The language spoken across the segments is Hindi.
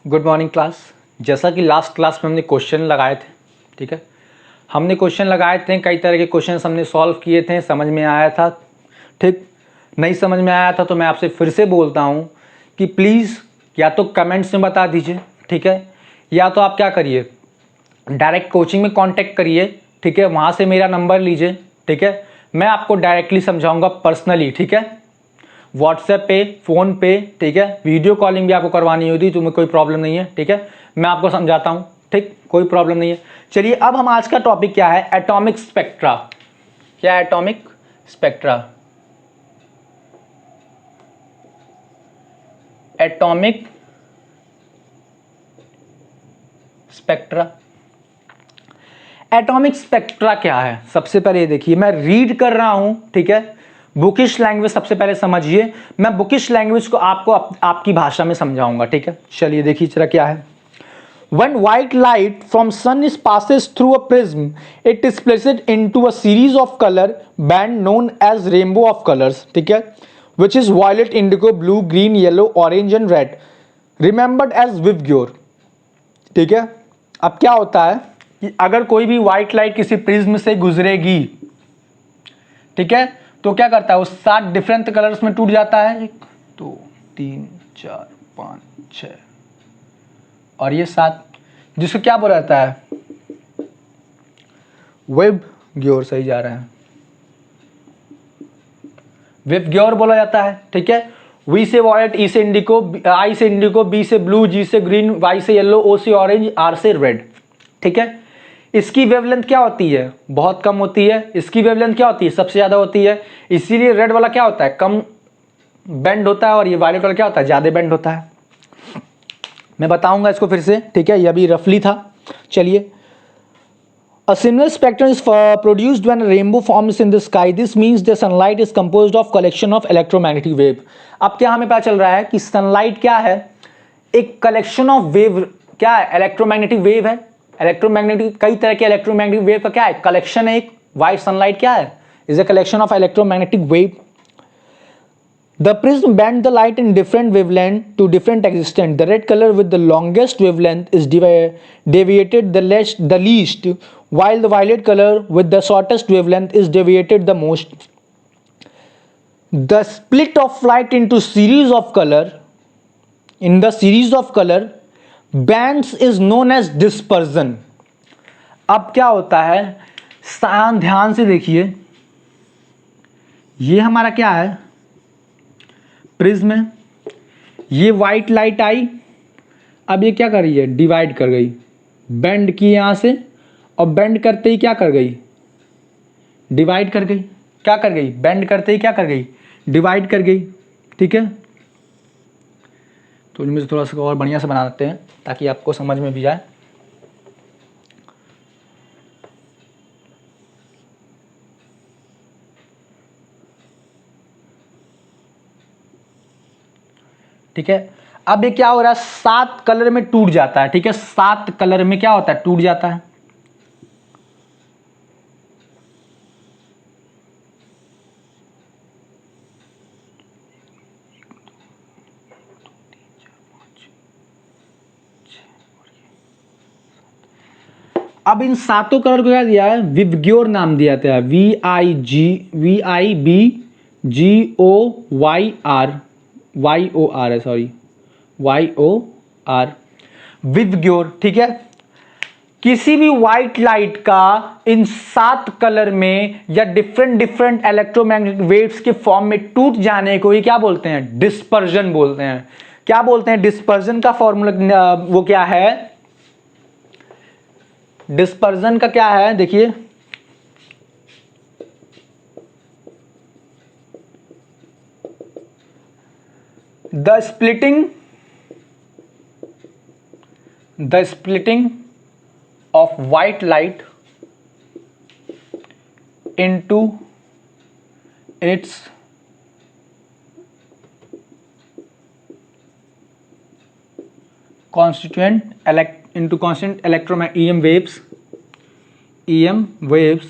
Good morning class. जैसा कि लास्ट क्लास में हमने क्वेश्चन लगाए थे, ठीक है, हमने क्वेश्चन लगाए थे, कई तरह के क्वेश्चन हमने सॉल्व किए थे, समझ में आया था, ठीक। नहीं समझ में आया था तो मैं आपसे फिर से बोलता हूँ कि प्लीज़ या तो कमेंट्स में बता दीजिए, ठीक है, या तो आप क्या करिए, डायरेक्ट कोचिंग में कांटेक्ट करिए, ठीक है, वहाँ से मेरा नंबर लीजिए, ठीक है, मैं आपको डायरेक्टली समझाऊंगा पर्सनली, ठीक है, व्हाट्सएप पे, फ़ोन पे, ठीक है, वीडियो कॉलिंग भी आपको करवानी होती तो कोई प्रॉब्लम नहीं है, ठीक है, मैं आपको समझाता हूँ, ठीक, कोई प्रॉब्लम नहीं है। चलिए अब हम आज का टॉपिक क्या है, एटॉमिक स्पेक्ट्रा। क्या है atomic spectra? Atomic spectra. Atomic spectra क्या है? सबसे पहले ये देखिए, मैं रीड कर रहा हूं, ठीक है, बुकिश लैंग्वेज सबसे पहले समझिए, मैं बुकिश लैंग्वेज को आपको आपकी भाषा में समझाऊंगा, ठीक है। चलिए देखिए जरा क्या है। When white light from sun is passes through a prism, it is placed into a series of color band known as rainbow of colors, ठीक है, which is violet, indigo, blue, green, yellow, orange and red, remembered as Viv-Gyore, ठीक है। अब क्या होता है कि अगर कोई भी व्हाइट लाइट किसी प्रिज्म से गुजरेगी, ठीक है, तो क्या करता है, वो 7 डिफरेंट कलर्स में टूट जाता है, 1 2 3 4 5 6 और ये 7, जिसको क्या बोला जाता है, विब-ग्योर, सही जा रहा है, विब-ग्योर बोला जाता है, ठीक है। वी से वॉयलेट, ई से इंडिको, आई से इंडिको, बी से ब्लू, जी से ग्रीन, वाई से येलो, ओ से ऑरेंज, आर से रेड, ठीक है। इसकी वेवलेंथ क्या होती है? बहुत कम होती है। इसकी वेवलेंथ क्या होती है? सबसे ज़्यादा होती है। इसीलिए रेड वाला क्या होता है, कम बेंड होता है, और ये वायलेट वाला क्या होता है, ज़्यादा बेंड होता है। मैं बताऊंगा इसको फिर से, ठीक है, ये अभी रफली था। चलिए, a similar spectrum is produced when a rainbow forms in the sky. This means the sunlight is composed of collection of electromagnetic wave. अब क्या हमें पता चल रहा है कि सनलाइट क्या है, एक कलेक्शन ऑफ वेव, क्या है, इलेक्ट्रोमैग्नेटिक वेव है। इलेक्ट्रोमैग्नेटिक, कई तरह के इलेक्ट्रोमैग्नेटिक वेव का क्या है, कलेक्शन है। एक वाइट सनलाइट क्या है, is a collection of electromagnetic wave. The prism bends the light in different wavelength to different extent. The red color with the longest wavelength is deviated the least, while the violet color with the shortest wavelength is deviated the most. The split of light into series of color, in the series of color bands is known as dispersion. अब क्या होता है, ध्यान से देखिए, ये हमारा क्या है, प्रिज्म है, ये वाइट लाइट आई, अब ये क्या कर रही है, डिवाइड कर गई, बेंड की यहां से, और बेंड करते ही क्या कर गई, डिवाइड कर गई, क्या कर गई, बेंड करते ही क्या कर गई, डिवाइड कर गई, ठीक है। तो इनमें से थोड़ा सा और बढ़िया से बना देते हैं ताकि आपको समझ में भी जाए। ठीक है, अब ये क्या हो रहा है, 7 कलर में टूट जाता है, ठीक है, 7 कलर में क्या होता है, टूट जाता है। अब इन 7 कलर को क्या दिया है, विब-ग्योर नाम दिया था, VIBGOYR है, सॉरी, YOR, विब-ग्योर, ठीक है। किसी भी व्हाइट लाइट का इन 7 कलर में या डिफरेंट इलेक्ट्रोमैग्नेटिक वेव्स के फॉर्म में टूट जाने को ही क्या बोलते हैं, डिस्पर्जन बोलते हैं। क्या बोलते हैं, डिस्पर्जन का फॉर्मूला वो क्या है, डिस्पर्जन का क्या है, देखिए, the splitting of white light into its constituent electromagnetic EM waves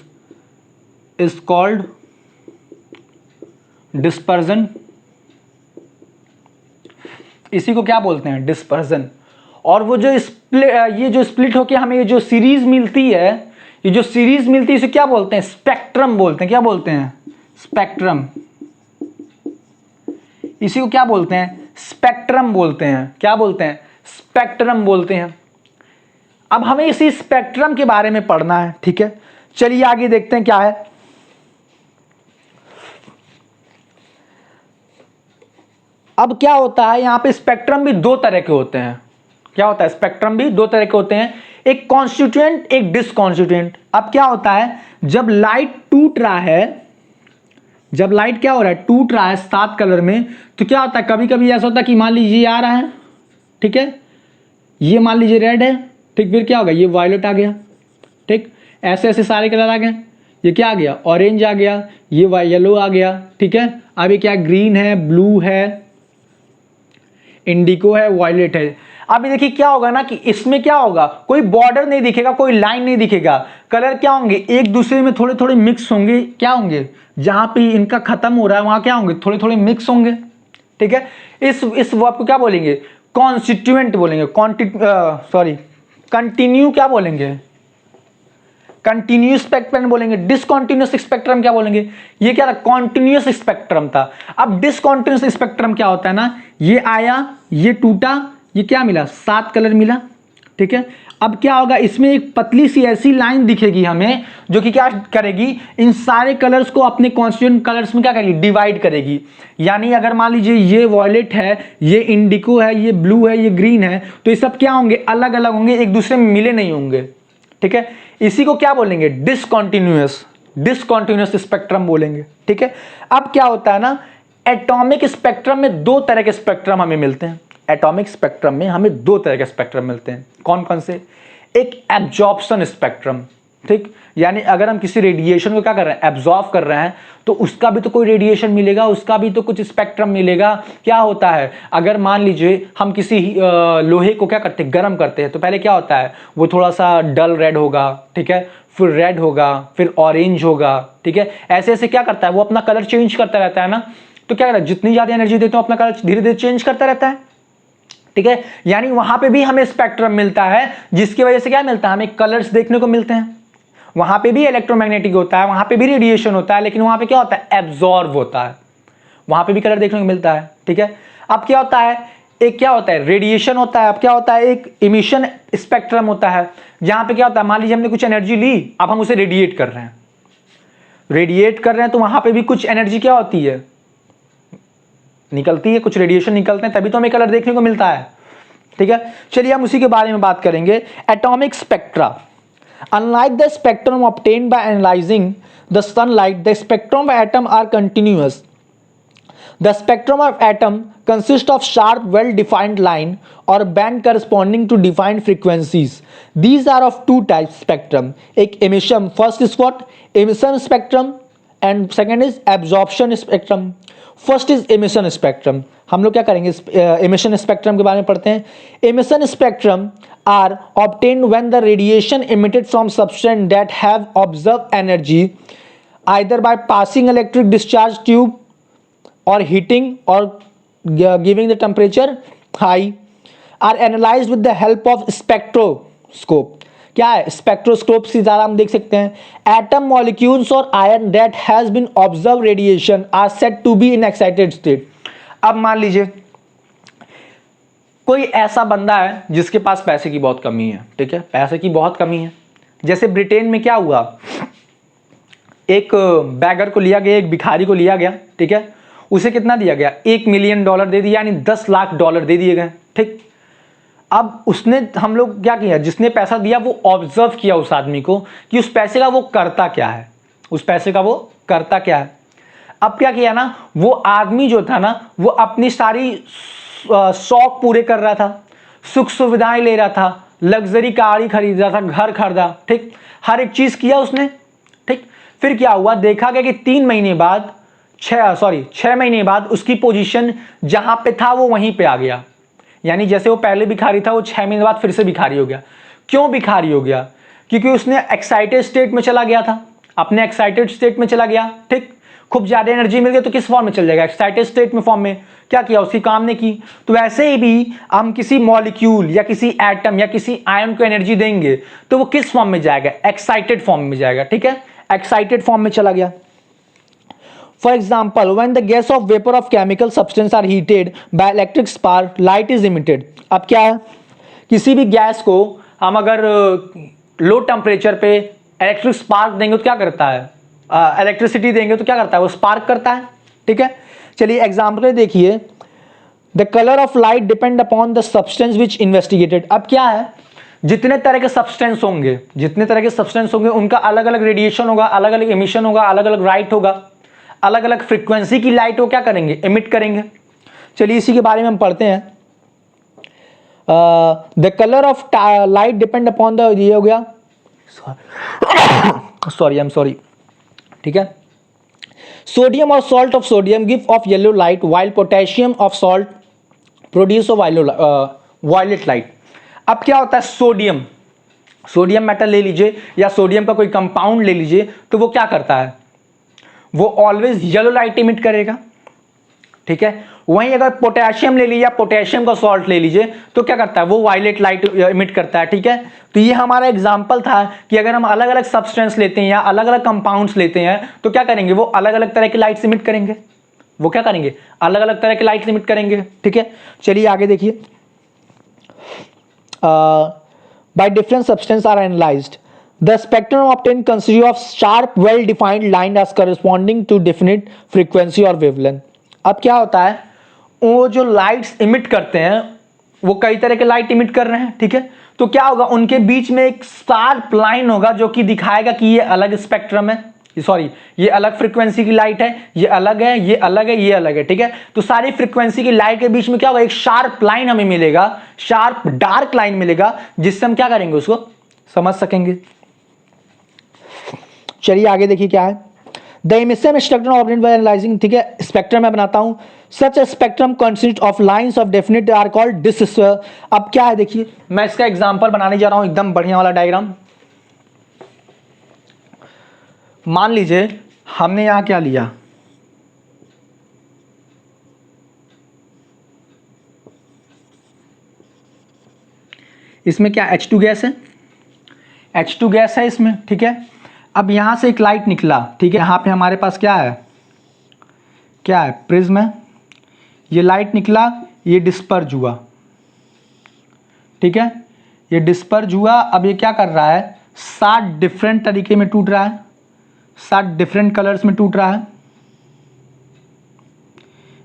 is called dispersion। इसी को क्या बोलते हैं, डिस्पर्जन। और वो जो ये जो स्प्लिट होके हमें ये जो सीरीज मिलती है, ये जो सीरीज मिलती है इसे क्या बोलते हैं? स्पेक्ट्रम बोलते हैं। क्या बोलते हैं? स्पेक्ट्रम। इसी को क्या बोलते हैं? स्पेक्ट्रम बोलते हैं। क्या बोलते हैं? स्पेक्ट्रम बोलते हैं। अब हमें इसी स्पेक्ट्रम के बारे में पढ़ना है, ठीक है। चलिए आगे देखते हैं क्या है। अब क्या होता है, यहां पे स्पेक्ट्रम भी दो तरह के होते हैं। क्या होता है? स्पेक्ट्रम भी दो तरह के होते हैं, एक कॉन्स्टिट्यूएंट, एक डिसकॉन्स्टिट्यूएंट। अब क्या होता है, जब लाइट टूट रहा है, जब लाइट क्या हो रहा है? टूट रहा है 7 कलर में, तो क्या होता है, कभी कभी ऐसा होता है कि मान लीजिए ये आ रहा है, ठीक है, ये मान लीजिए रेड है, ठीक, फिर क्या होगा, ये वायलेट आ गया, ठीक, ऐसे ऐसे सारे कलर आ गए। ये क्या आ गया? ऑरेंज आ गया, ये येलो आ गया, ठीक है। अब ये क्या? ग्रीन है, ब्लू है, इंडिगो है, वायलेट है। अब देखिए क्या होगा ना कि इसमें क्या होगा, कोई बॉर्डर नहीं दिखेगा, कोई लाइन नहीं दिखेगा, कलर क्या होंगे, एक दूसरे में थोड़े थोड़े मिक्स होंगे। क्या होंगे? जहां पे इनका खत्म हो रहा है वहां क्या होंगे? थोड़े थोड़े मिक्स होंगे, ठीक है। इस वर्ब को क्या बोलेंगे? कॉन्स्टिट्यूएंट बोलेंगे। कंटिन्यू क्या बोलेंगे? कंटिन्यूस स्पेक्ट्रम बोलेंगे। डिसकंटिन्यूअस स्पेक्ट्रम क्या बोलेंगे? ये क्या था? कॉन्टिन्यूअस स्पेक्ट्रम था। अब डिसकंटिन्यूअस स्पेक्ट्रम क्या होता है ना, ये आया, ये टूटा, ये क्या मिला? 7 कलर मिला, ठीक है। अब क्या होगा, इसमें एक पतली सी ऐसी लाइन दिखेगी हमें, जो कि क्या करेगी, इन सारे कलर्स को अपने कॉन्स्टिट्यूएंट कलर्स में क्या करेगी? डिवाइड करेगी। यानी अगर मान लीजिए ये वॉयलेट है, ये इंडिगो है, ये ब्लू है, ये ग्रीन है, तो ये सब क्या होंगे? अलग अलग होंगे, एक दूसरे में मिले नहीं होंगे, ठीक है। इसी को क्या बोलेंगे? डिसकंटिन्यूअस। डिसकंटिन्यूअस स्पेक्ट्रम बोलेंगे, ठीक है। अब क्या होता है ना, एटॉमिक स्पेक्ट्रम में दो तरह के स्पेक्ट्रम हमें मिलते हैं। एटॉमिक स्पेक्ट्रम में हमें दो तरह के स्पेक्ट्रम मिलते हैं। कौन कौन से? एक एब्जॉर्प्शन स्पेक्ट्रम, ठीक, यानी अगर हम किसी रेडिएशन को क्या कर रहे हैं? एब्जॉर्ब कर रहे हैं, तो उसका भी तो कोई रेडिएशन मिलेगा, उसका भी तो कुछ स्पेक्ट्रम मिलेगा। क्या होता है, अगर मान लीजिए हम किसी लोहे को क्या करते हैं? गर्म करते हैं, तो पहले क्या होता है, वो थोड़ा सा डल रेड होगा, ठीक है, फिर रेड होगा, फिर ऑरेंज होगा, ठीक है। ऐसे ऐसे क्या करता है, वो अपना कलर चेंज करता रहता है ना। तो क्या करता है, जितनी ज्यादा एनर्जी देते हो अपना कलर धीरे धीरे चेंज करता रहता है, ठीक है। यानी वहां पे भी हमें स्पेक्ट्रम मिलता है, जिसकी वजह से क्या मिलता है? हमें कलर्स देखने को मिलते हैं। वहां पे भी इलेक्ट्रोमैग्नेटिक होता है, वहां पे भी रेडिएशन होता है, लेकिन वहां पे क्या होता है? एब्जॉर्ब होता है, वहां पे भी कलर देखने को मिलता है, ठीक है। अब क्या होता है, एक क्या होता है? रेडिएशन होता है। अब क्या होता है? एक इमिशन स्पेक्ट्रम होता है, जहां पे क्या होता है, मान लीजिए हमने कुछ एनर्जी ली, अब हम उसे रेडिएट कर रहे हैं, रेडिएट कर रहे हैं, तो वहां पे भी कुछ एनर्जी क्या होती है? निकलती है, कुछ रेडिएशन निकलते हैं, तभी तो हमें कलर देखने को मिलता है, ठीक है। चलिए हम उसी के बारे में बात करेंगे। Atomic spectra. Unlike the spectrum obtained by analyzing the sunlight, the spectrum of atom are continuous. The spectrum of atom consists of sharp, well-defined line or band corresponding to defined frequencies. These are of two types spectrum. एक emission, first is what? Emission spectrum and second is absorption spectrum. First is emission spectrum. हम लोग क्या करेंगे, एमिशन स्पेक्ट्रम के बारे में पढ़ते हैं। Emission spectrum are obtained when the radiation emitted from substance that have observe energy either by passing electric discharge tube और हीटिंग और giving the temperature high are analysed with the help of spectroscope. क्या है? स्पेक्ट्रोस्कोप से द्वारा हम देख सकते हैं एटम मॉलिक्यूल्स और ion that has been observe radiation are said to be in excited state. अब मान लीजिए कोई ऐसा बंदा है जिसके पास पैसे की बहुत कमी है, ठीक है, पैसे की बहुत कमी है। जैसे ब्रिटेन में क्या हुआ, एक बैगर को लिया गया, एक भिखारी को लिया गया, ठीक है, उसे कितना दिया गया? $1 मिलियन दे दिया, यानी $10 लाख दे दिए गए, ठीक। अब उसने, हम लोग क्या किया, जिसने पैसा दिया वो ऑब्जर्व किया उस आदमी को कि उस पैसे का वो करता क्या है, उस पैसे का वो करता क्या है। अब क्या किया ना, वो आदमी जो था ना, वो अपनी सारी शौक पूरे कर रहा था, सुख सुविधाएं ले रहा था, लग्जरी कार खरीद रहा था, घर खरीदा, ठीक, हर एक चीज किया उसने, ठीक। फिर क्या हुआ, देखा गया कि 6 महीने बाद उसकी पोजीशन जहां पे था वो वहीं पे आ गया। यानी जैसे वो पहले भिखारी था, वो 6 महीने बाद फिर से भिखारी हो गया। क्यों भिखारी हो गया? क्योंकि उसने एक्साइटेड स्टेट में चला गया था, अपने एक्साइटेड स्टेट में चला गया, ठीक। खूब ज्यादा एनर्जी मिल गई तो किस फॉर्म में चल जाएगा, एक्साइटेड स्टेट में फॉर्म में। क्या किया, उसकी काम ने की। तो वैसे ही भी हम किसी मॉलिक्यूल या किसी एटम या किसी आयन को एनर्जी देंगे तो वो किस फॉर्म में जाएगा, एक्साइटेड फॉर्म में जाएगा। ठीक है, एक्साइटेड फॉर्म में चला गया। For example, when the gas of vapor of chemical substance are heated by electric spark, light is emitted. अब क्या है, किसी भी गैस को हम अगर लो टेम्परेचर पे इलेक्ट्रिक स्पार्क देंगे तो क्या करता है, इलेक्ट्रिसिटी देंगे तो क्या करता है, वो स्पार्क करता है। ठीक है, चलिए एग्जाम्पल देखिए, the colour of light depend upon the substance which investigated. अब क्या है, जितने तरह के सब्सटेंस होंगे, जितने तरह के सब्सटेंस होंगे उनका अलग अलग रेडिएशन होगा, अलग अलग एमिशन होगा, अलग अलग लाइट होगा, अलग अलग फ्रीक्वेंसी की लाइट वो क्या करेंगे, एमिट करेंगे। चलिए इसी के बारे में हम पढ़ते हैं। The colour of light depend upon the, ये हो गया, सॉरी आई एम सॉरी। ठीक है, सोडियम और salt of sodium give off yellow light while potassium of salt produce off violet light. अब क्या होता है, सोडियम, सोडियम मेटल ले लीजिए या सोडियम का कोई कंपाउंड ले लीजिए, तो वो क्या करता है, वो ऑलवेज येलो लाइट इमिट करेगा। ठीक है, वहीं अगर पोटेशियम ले लीजिए या पोटेशियम का सॉल्ट ले लीजिए तो क्या करता है, वो वायलेट लाइट इमिट करता है। ठीक है, तो ये हमारा एग्जांपल था कि अगर हम अलग अलग सब्सटेंस लेते हैं या अलग अलग कंपाउंड्स लेते हैं तो क्या करेंगे, वो अलग अलग तरह की लाइट्स इमिट करेंगे, वो क्या करेंगे, अलग अलग तरह की लाइट्स इमिट करेंगे। ठीक है, चलिए आगे देखिए। By different substance are analysed, the spectrum obtained consists of sharp well defined line as corresponding to definite frequency or wavelength। अब क्या होता है, वो जो लाइट्स इमिट करते हैं वो कई तरह के लाइट इमिट कर रहे हैं। ठीक है, तो क्या होगा, उनके बीच में एक शार्प लाइन होगा जो कि दिखाएगा कि ये अलग स्पेक्ट्रम है, सॉरी ये अलग फ्रीक्वेंसी की लाइट है, ये अलग है, ये अलग है, ये अलग है। ठीक है, तो सारी फ्रीक्वेंसी की लाइट के बीच में क्या होगा, एक शार्प लाइन हमें मिलेगा, शार्प डार्क लाइन मिलेगा, जिससे हम क्या करेंगे, उसको समझ सकेंगे। चलिए आगे देखिए क्या है, the emission spectrum obtained by analysing. ठीक है, स्पेक्ट्रम मैं बनाता हूं, such a spectrum consist of lines of definite are called disc. अब क्या है देखिए, मैं इसका एग्जांपल बनाने जा रहा हूं, एकदम बढ़िया वाला डायग्राम। मान लीजिए हमने यहां क्या लिया, इसमें क्या H2 गैस है, H2 गैस है इसमें। ठीक है, अब यहां से एक लाइट निकला। ठीक है, यहां पे हमारे पास क्या है, क्या है, प्रिज्म है, ये लाइट निकला, ये डिस्पर्ज हुआ। ठीक है, ये डिस्पर्ज हुआ, अब ये क्या कर रहा है, 7 डिफरेंट तरीके में टूट रहा है, 7 डिफरेंट कलर्स में टूट रहा है।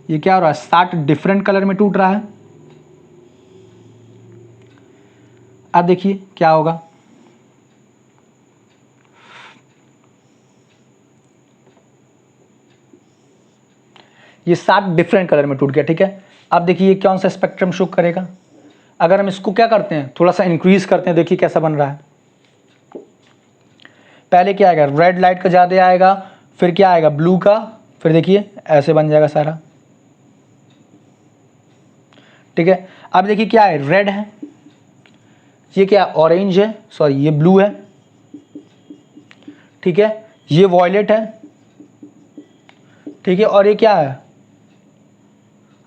ये क्या हो रहा है, 7 डिफरेंट कलर में टूट रहा है। अब देखिए क्या होगा, ये 7 डिफरेंट कलर में टूट गया। ठीक है, अब देखिए ये कौन सा स्पेक्ट्रम शो करेगा। अगर हम इसको क्या करते हैं, थोड़ा सा इंक्रीज करते हैं, देखिए कैसा बन रहा है। पहले क्या आएगा, रेड लाइट का ज़्यादा आएगा, फिर क्या आएगा, ब्लू का, फिर देखिए ऐसे बन जाएगा सारा। ठीक है, अब देखिए क्या है, रेड है, ये क्या ऑरेंज है, सॉरी ये ब्लू है। ठीक है, ये वॉयलेट है। ठीक है, और ये क्या है,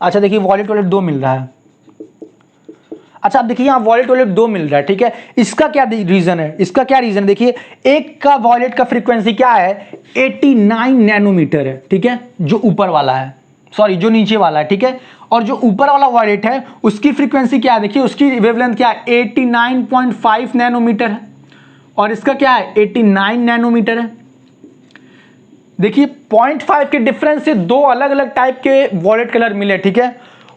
अच्छा देखिए वॉयलेट वॉयलेट 2 मिल रहा है। अच्छा अब देखिए यहाँ वॉयलेट वॉयलेट 2 मिल रहा है। ठीक है, इसका क्या रीजन है, इसका क्या रीजन, देखिए एक का वॉयलेट का फ्रीक्वेंसी क्या है, 89 नैनोमीटर है। ठीक है, जो ऊपर वाला है, सॉरी जो नीचे वाला है। ठीक है, और जो ऊपर वाला वॉयलेट है उसकी फ्रीक्वेंसी क्या है, देखिए उसकी वेवलेंथ क्या है, 89.5 नैनोमीटर है, और इसका क्या है, 89 नैनोमीटर है। देखिए 0.5 के डिफरेंस से 2 अलग अलग टाइप के वॉयलेट कलर मिले। ठीक है,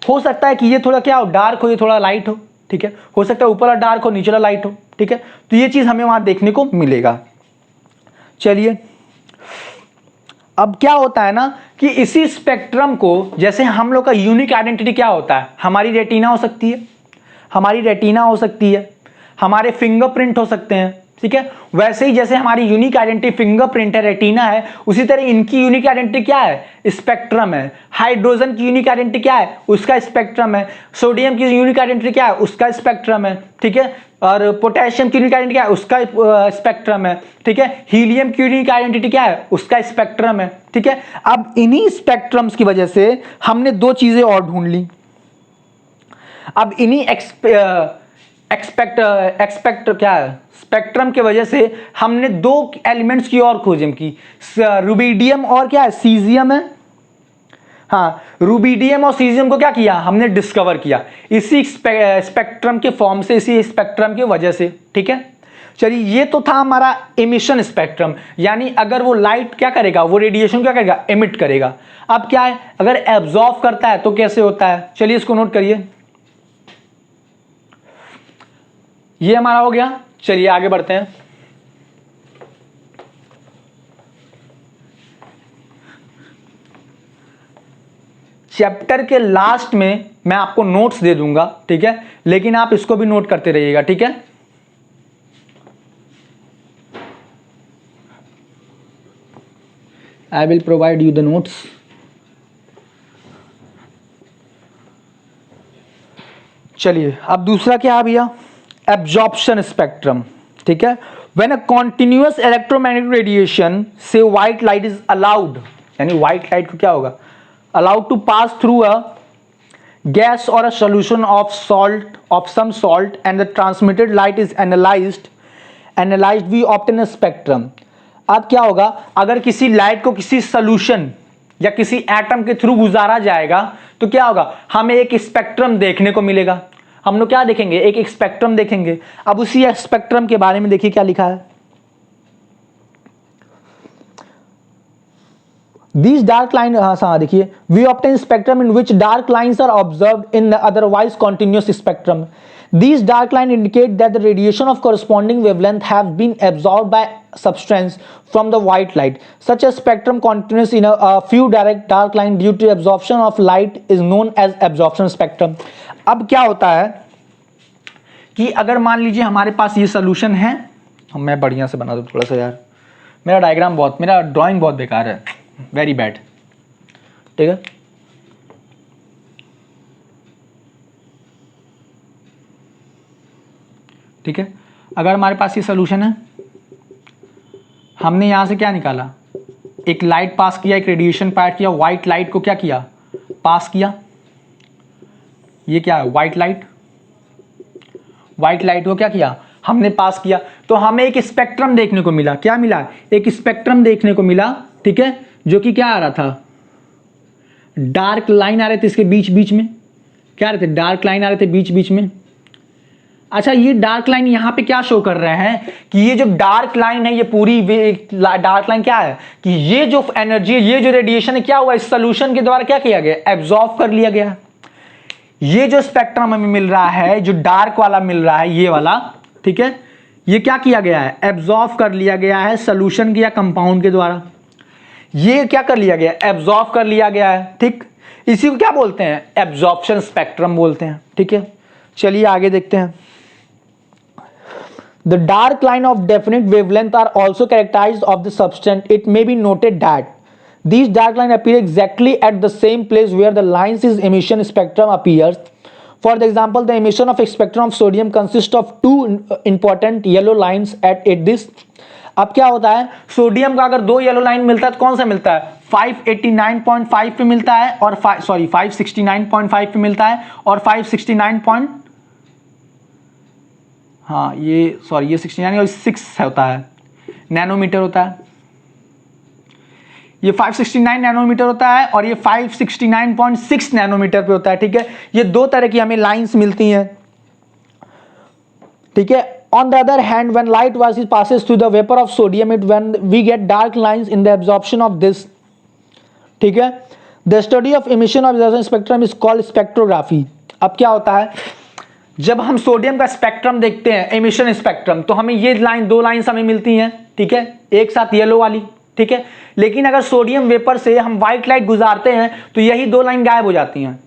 हो सकता है कि ये थोड़ा क्या हो, डार्क हो, ये थोड़ा लाइट हो। ठीक है, हो सकता है ऊपर डार्क हो, नीचे लाइट हो। ठीक है, तो ये चीज हमें वहां देखने को मिलेगा। चलिए अब क्या होता है ना कि इसी स्पेक्ट्रम को, जैसे हम लोग का यूनिक आइडेंटिटी क्या होता है, हमारी रेटिना हो सकती है, हमारी रेटिना हो सकती है, हमारे फिंगरप्रिंट हो सकते हैं। ठीक है। वैसे ही जैसे हमारी यूनिक आइडेंटिटी फिंगरप्रिंट है, रेटिना है, उसी तरह इनकी यूनिक आइडेंटिटी क्या है, स्पेक्ट्रम है। हाइड्रोजन की यूनिक आइडेंटिटी क्या है, उसका स्पेक्ट्रम है। सोडियम की यूनिक आइडेंटिटी क्या है, उसका स्पेक्ट्रम है, ठीक है। और पोटेशियम की यूनिक आइडेंटिटी क्या है, उसका स्पेक्ट्रम है, ठीक है। हीलियम की यूनिक आइडेंटिटी क्या है, उसका स्पेक्ट्रम है, ठीक है। अब इन्हीं स्पेक्ट्रम्स की वजह से हमने दो चीजें और ढूंढ ली। अब इन्हीं स्पेक्ट्रम के वजह से हमने दो एलिमेंट्स की और खोज की, रुबिडियम और क्या है, सीजियम है। हाँ, रुबिडियम और सीजियम को क्या किया हमने, डिस्कवर किया इसी स्पेक्ट्रम के फॉर्म से, इसी स्पेक्ट्रम की वजह से, ठीक है। चलिए, ये तो था हमारा एमिशन स्पेक्ट्रम, यानी अगर वो लाइट क्या करेगा, वो रेडिएशन क्या करेगा, एमिट करेगा। अब क्या है, अगर एब्जॉर्ब करता है तो कैसे होता है, चलिए इसको नोट करिए। ये हमारा हो गया। चलिए आगे बढ़ते हैं। चैप्टर के लास्ट में मैं आपको नोट्स दे दूंगा, ठीक है, लेकिन आप इसको भी नोट करते रहिएगा, ठीक है। I will provide you the notes. चलिए, अब दूसरा क्या है भैया, एब्जॉर्प्शन स्पेक्ट्रम, ठीक है। When a continuous electromagnetic radiation से व्हाइट लाइट इज अलाउड, यानी व्हाइट लाइट को क्या होगा, allowed to pass through a gas और a solution of salt, of some salt, and the transmitted light is analysed we obtain a spectrum. अब क्या होगा, अगर किसी लाइट को किसी सॉल्यूशन या किसी एटम के थ्रू गुजारा जाएगा तो क्या होगा, हमें एक स्पेक्ट्रम देखने को मिलेगा। हम लोग क्या देखेंगे, एक स्पेक्ट्रम देखेंगे। अब उसी स्पेक्ट्रम के बारे में देखिए क्या लिखा है। These dark line, हाँ देखिए, we obtain spectrum in which dark lines are observed in the otherwise continuous spectrum. These dark lines indicate that the radiation of corresponding wavelength have been absorbed by substance from the white light. Such a spectrum continuous in a few direct dark line due to absorption of light is known as absorption spectrum. अब क्या होता है कि अगर मान लीजिए हमारे पास ये सोल्यूशन है, मैं बढ़िया से बना दूँ थोड़ा सा यार, मेरा ड्राइंग बहुत बेकार है, वेरी बैड, ठीक है। ठीक है, अगर हमारे पास ये सोल्यूशन है, हमने यहां से क्या निकाला, एक लाइट पास किया, एक रेडिएशन पास किया, व्हाइट लाइट को क्या किया, पास किया। ये क्या है, व्हाइट लाइट को क्या किया हमने, पास किया। तो हमें एक स्पेक्ट्रम देखने को मिला। क्या मिला, एक स्पेक्ट्रम देखने को मिला, ठीक है, जो कि क्या आ रहा था, डार्क लाइन आ रहे थे इसके बीच बीच में, क्या आ रहे थे, डार्क लाइन आ रहे थे बीच बीच में। अच्छा, ये डार्क लाइन यहां पे क्या शो कर रहे हैं कि ये जो डार्क लाइन है, ये पूरी डार्क लाइन क्या है कि ये जो एनर्जी, ये जो रेडिएशन है, क्या हुआ, इस सोल्यूशन के द्वारा क्या किया गया, एब्जॉर्ब कर लिया गया। ये जो स्पेक्ट्रम हमें मिल रहा है, जो डार्क वाला मिल रहा है, ये वाला, ठीक है, ये क्या किया गया है, एब्जॉर्ब कर लिया गया है सोल्यूशन के या कंपाउंड के द्वारा। ये क्या कर लिया गया, एब्जॉर्ब कर लिया गया है, ठीक। इसी को क्या बोलते हैं, एब्जॉर्प्शन स्पेक्ट्रम बोलते हैं, ठीक है। चलिए आगे देखते हैं। The dark line of definite wavelength are also characterized of the substance. It may be noted that these dark lines appear exactly at the same place where the lines is emission spectrum appears. For example, the emission of a spectrum of sodium consists of two important yellow lines at this. अब क्या होता है, सोडियम का अगर दो येलो लाइन मिलता है तो कौन सा मिलता है, 589.5 पे मिलता है, और 569.5 पे मिलता है, और 569. हाँ ये 69 और 6 होता है, नैनोमीटर होता है। ये 569 नैनोमीटर होता है और ये 569.6 नैनोमीटर पे होता है, ठीक है। ये दो तरह की हमें लाइंस मिलती हैं, ठीक है। On the other hand, when light passes through the vapor of sodium, when we get dark lines in the absorption of this, ठीक है। The study of emission of the spectrum is called spectrography. अब क्या होता है, जब हम सोडियम का स्पेक्ट्रम देखते हैं, एमिशन स्पेक्ट्रम, तो हमें ये लाइन, दो लाइंस हमें मिलती हैं, ठीक है, एक साथ येलो वाली, ठीक है। लेकिन अगर सोडियम वेपर से हम व्हाइट लाइट गुजारते हैं तो यही दो लाइन गायब हो जाती हैं,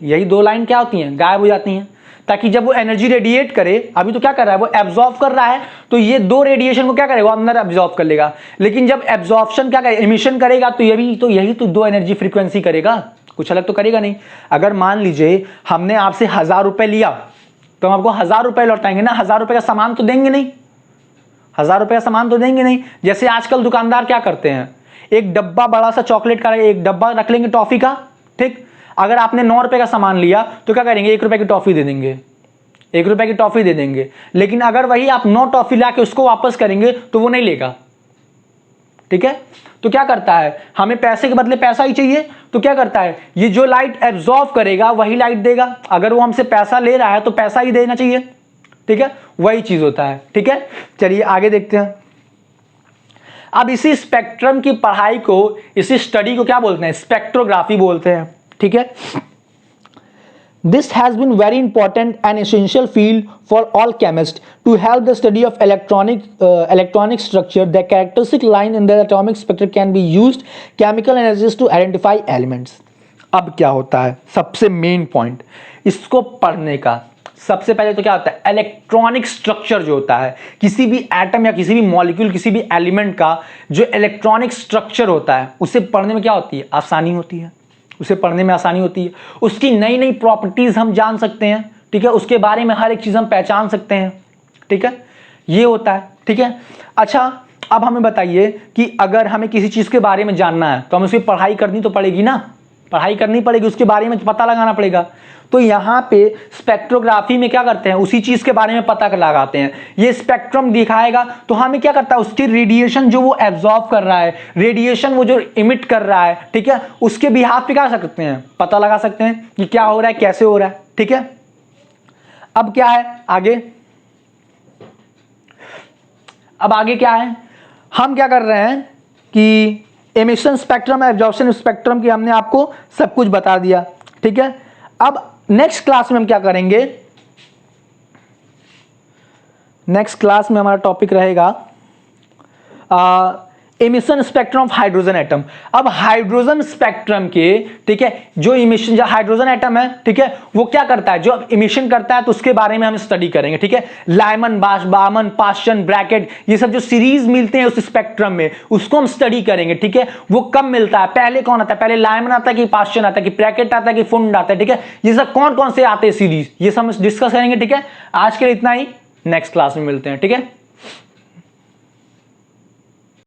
यही दो लाइन क्या होती हैं, गायब हो जाती हैं। ताकि जब वो एनर्जी रेडिएट करे, अभी तो क्या कर रहा है वो एब्जॉर्ब कर रहा है, तो ये दो रेडिएशन को क्या करेगा वो अंदर एब्जॉर्ब कर लेगा। लेकिन जब एब्जॉर्प्शन क्या करेगा एमिशन करेगा तो यही तो दो एनर्जी फ्रीक्वेंसी करेगा, कुछ अलग तो करेगा नहीं। अगर मान लीजिए हमने आपसे 1000 रुपए लिया तो हम आपको 1000 रुपए लौटाएंगे ना, 1000 रुपए का सामान तो देंगे नहीं, 1000 रुपए का सामान तो देंगे नहीं। जैसे आजकल दुकानदार क्या करते हैं, एक डब्बा बड़ा सा चॉकलेट का एक डब्बा रख लेंगे टॉफी का, ठीक। अगर आपने 9 रुपए का सामान लिया तो क्या करेंगे 1 रुपए की टॉफी दे देंगे, 1 रुपए की टॉफी दे देंगे। लेकिन अगर वही आप 9 टॉफी लाके उसको वापस करेंगे तो वो नहीं लेगा, ठीक है। तो क्या करता है, हमें पैसे के बदले पैसा ही चाहिए, तो क्या करता है ये जो लाइट एब्जॉर्ब करेगा वही लाइट देगा। अगर वो हमसे पैसा ले रहा है तो पैसा ही देना चाहिए, ठीक है, वही चीज होता है, ठीक है। चलिए आगे देखते हैं। अब इसी स्पेक्ट्रम की पढ़ाई को, इसी स्टडी को क्या बोलते हैं, स्पेक्ट्रोग्राफी बोलते हैं, ठीक है। This has been very important and essential field for all chemists to help the study of electronic structure. The characteristic line in the atomic spectrum can be used chemical analysis to identify elements. अब क्या होता है, सबसे मेन पॉइंट इसको पढ़ने का, सबसे पहले तो क्या होता है इलेक्ट्रॉनिक स्ट्रक्चर जो होता है, किसी भी एटम या किसी भी मॉलिक्यूल किसी भी एलिमेंट का जो इलेक्ट्रॉनिक स्ट्रक्चर होता है उसे पढ़ने में क्या होती है, आसानी होती है, उसे पढ़ने में आसानी होती है। उसकी नई नई प्रॉपर्टीज हम जान सकते हैं, ठीक है, उसके बारे में हर एक चीज हम पहचान सकते हैं, ठीक है, ये होता है, ठीक है। अच्छा अब हमें बताइए कि अगर हमें किसी चीज के बारे में जानना है तो हमें उसकी पढ़ाई करनी तो पड़ेगी ना, पढ़ाई करनी पड़ेगी, उसके बारे में पता लगाना पड़ेगा। तो यहाँ पे स्पेक्ट्रोग्राफी में क्या करते हैं, उसी चीज के बारे में पता लगाते हैं। ये स्पेक्ट्रम दिखाएगा तो हमें क्या करता है उसकी रेडिएशन जो वो एब्जॉर्ब कर रहा है, रेडिएशन वो जो इमिट कर रहा है, ठीक है, उसके बिहाफ पे क्या सकते हैं पता लगा सकते हैं कि क्या हो रहा है कैसे हो रहा है, ठीक है। अब क्या है आगे, अब आगे क्या है, हम क्या कर रहे हैं कि एमिशन स्पेक्ट्रम एब्जॉर्प्शन स्पेक्ट्रम की हमने आपको सब कुछ बता दिया, ठीक है। अब नेक्स्ट क्लास में हम क्या करेंगे, नेक्स्ट क्लास में हमारा टॉपिक रहेगा emission spectrum of hydrogen atom. अब हाइड्रोजन स्पेक्ट्रम के, ठीक है, जो इमिशन जो हाइड्रोजन एटम है, ठीक है, वो क्या करता है, जो इमिशन करता है तो उसके बारे में हम स्टडी करेंगे, ठीक है। लाइमन बामन पास्चन ब्रैकेट ये सब जो सीरीज मिलते हैं उस स्पेक्ट्रम में उसको हम स्टडी करेंगे, ठीक है। वो कब मिलता है, पहले कौन आता है, पहले लाइमन आता है कि पास्चन आता है कि ब्रैकेट आता है कि फुंड आता है, ठीक है। ये सब कौन कौन से आते हैं सीरीज, ये सब डिस्कस करेंगे, ठीक है। आज के लिए इतना ही, नेक्स्ट क्लास में मिलते हैं, ठीक है।